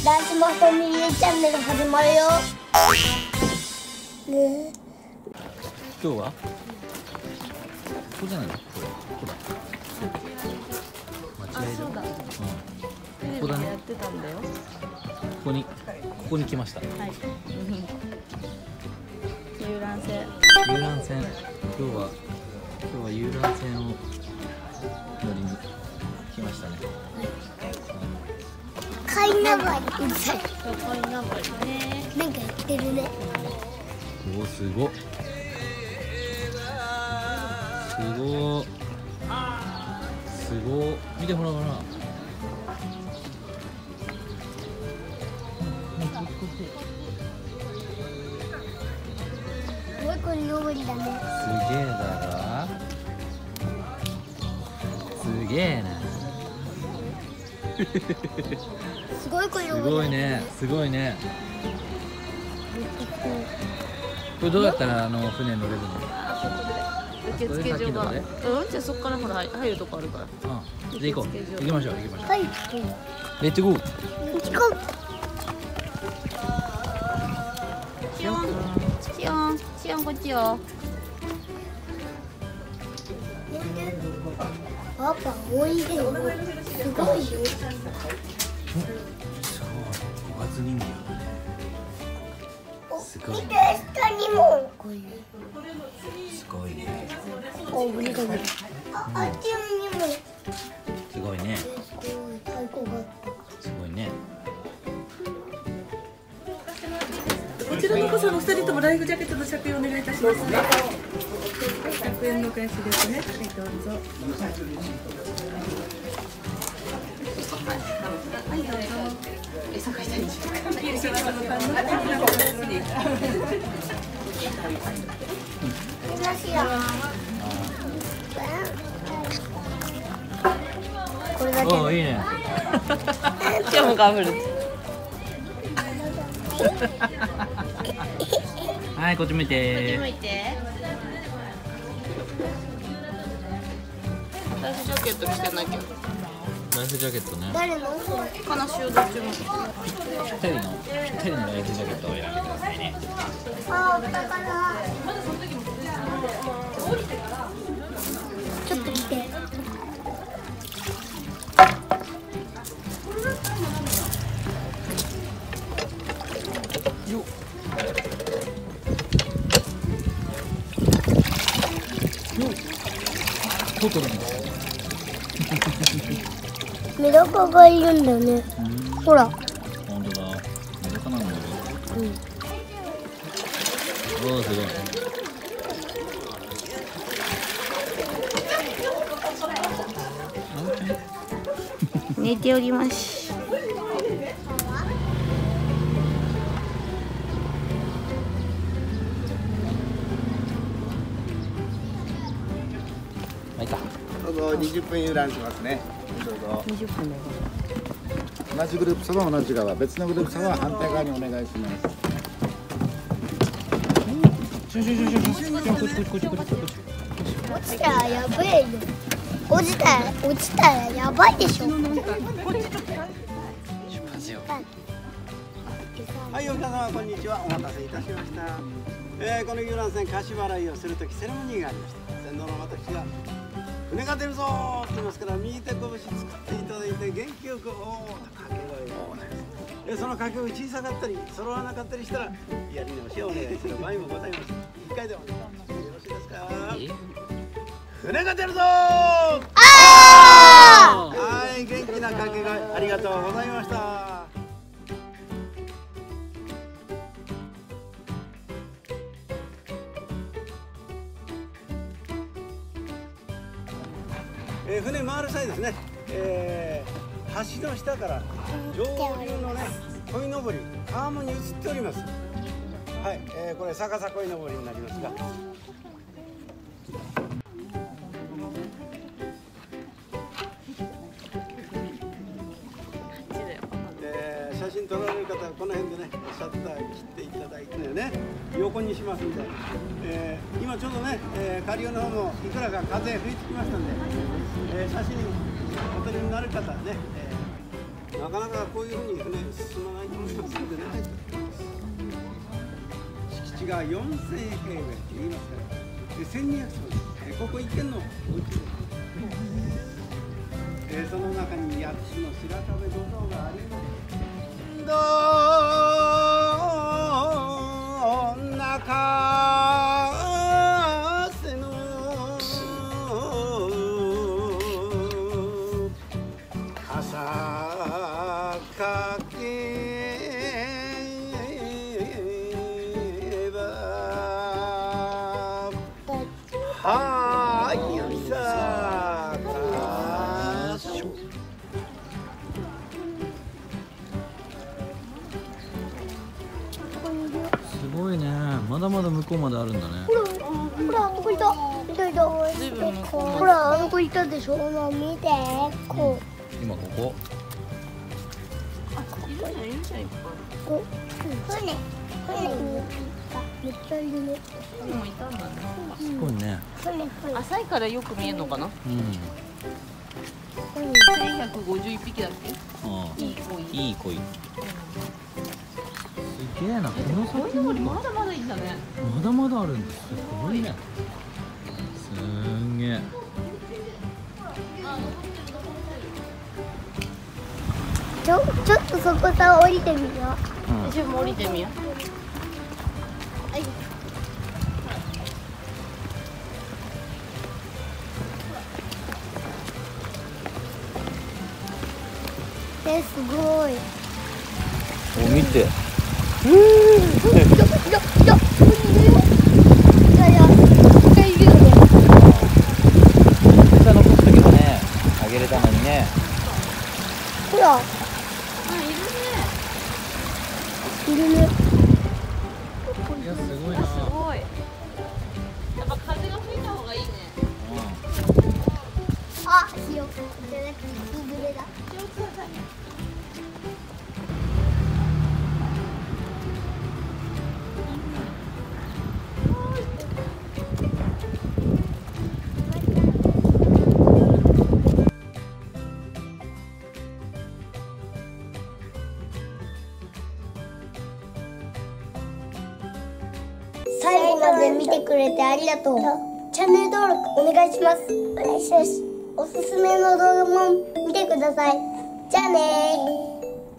ランチマファミリーチャンネル始まるよ。ね。今日はここじゃないの？ここだ。間違いだ。そうだ。こここだね。やってたんだよ。ここに来ました。はい。遊覧船。遊覧船。今日は遊覧船を乗りに来ましたね。貝縄りうざい。貝縄りね。なんかやってるね。おお、すごっ。すごっ。すごっ。見てほらほら。すごいこれ登りだね。すげえだろ。すげえな。すごいこれす登り。ごいね。すごいね。これどうやったら船乗れるの？受付所が。じゃあそこからほら入るとこあるから。じゃあ行こう。行きましょう。行きましょう。はい。レッツゴー。行こう。シオン、シオン、シオンこっちよ。パパおいでよ。すごいよ。すごい。五月人形だね。すごい見てね。下にも。すごいね。おぶりがぶり。あっちにも。すごいね。すごい太鼓が。すごいね。こちらのお子さんお二人ともライフジャケットの着用お願いいたしますね。100円のお返しですね。はい、どうぞ。はい、どうぞ。餌がいたいんですか。いいですよ。これだけ。おお、いいね。シオンもかぶる。はい、こっち向いて。向いて。ライフジャケット着てなきゃ。ライフジャケットね。誰の？悲しいよどっちも。ぴったりのライフジャケットを選んでくださいね。あ、だからちょっと来て。よっ。トトロみたい。メダカがいるんだね。ほら。本当だ。メダカなんだよ。おお、すごい。寝ております。はいか。どうぞ20分遊覧しますね。どうぞ。20分だよ。同じグループさんは同じ側、別のグループさんは反対側にお願いします。落ちたらやばいよ。落ちたらやばいでしょ。出発よ。はい、お客様こんにちは。お待たせいたしました。この遊覧船貸し払いをするときセレモニーがありました。船頭の私が船が出るぞーって言いますから右手拳作っていただいて元気よくおーと掛け声をその掛け声小さかったり揃わなかったりしたらやり直しをお願いする場合もございます。一回でもよろしいですか？船が出るぞー。はい、元気な掛け声ありがとうございました。船回る際ですね、橋の下から上流のね鯉のぼり川面に映っております。はい、これ逆さ鯉のぼりになりますが、写真撮られる方はこの辺でねシャッター切っていただいてね横にしますんで、今ちょうどね、下流の方もいくらか風吹いてきましたんで、写真お撮りになる方はね、なかなかこういうふうに船進まない地が4000平米と言いますからで1200坪ここ一軒のお家です、その中に8つの白壁土蔵があります。どんなかせの朝かけばはゆさかしょすごいね。まだまだ向こうまであるんだね。ほら、あの子いた。いたいた。ほら、あの子いたでしょ。ほら、見て。こう。今ここ。いるじゃんいるじゃんいっぱこう。船。めっちゃいるね。いもういたんだね。すごいね。船。浅いからよく見えるのかな。うん。 1151匹だっけ。ああ。いい子いい恋。すげえな。このこい先のぼりまだまだいいんだね。まだまだあるんです。すごいね。すんげえ。ちょっとそこさ、降りてみよう。うん。自分も降りてみよう。すごい。お、見て。そこにいるよ。いやいや、いるよね。餌残すときもね、あげれたのにね。ほら。いるね。いや、すごいな。すごい。やっぱ風が吹いた方がいいね。あ、ひよこじゃなくて、日暮れだ。最後まで見てくれてありがとう。チャンネル登録お願いします。お願いします。おすすめの動画も見てください。じゃあねー。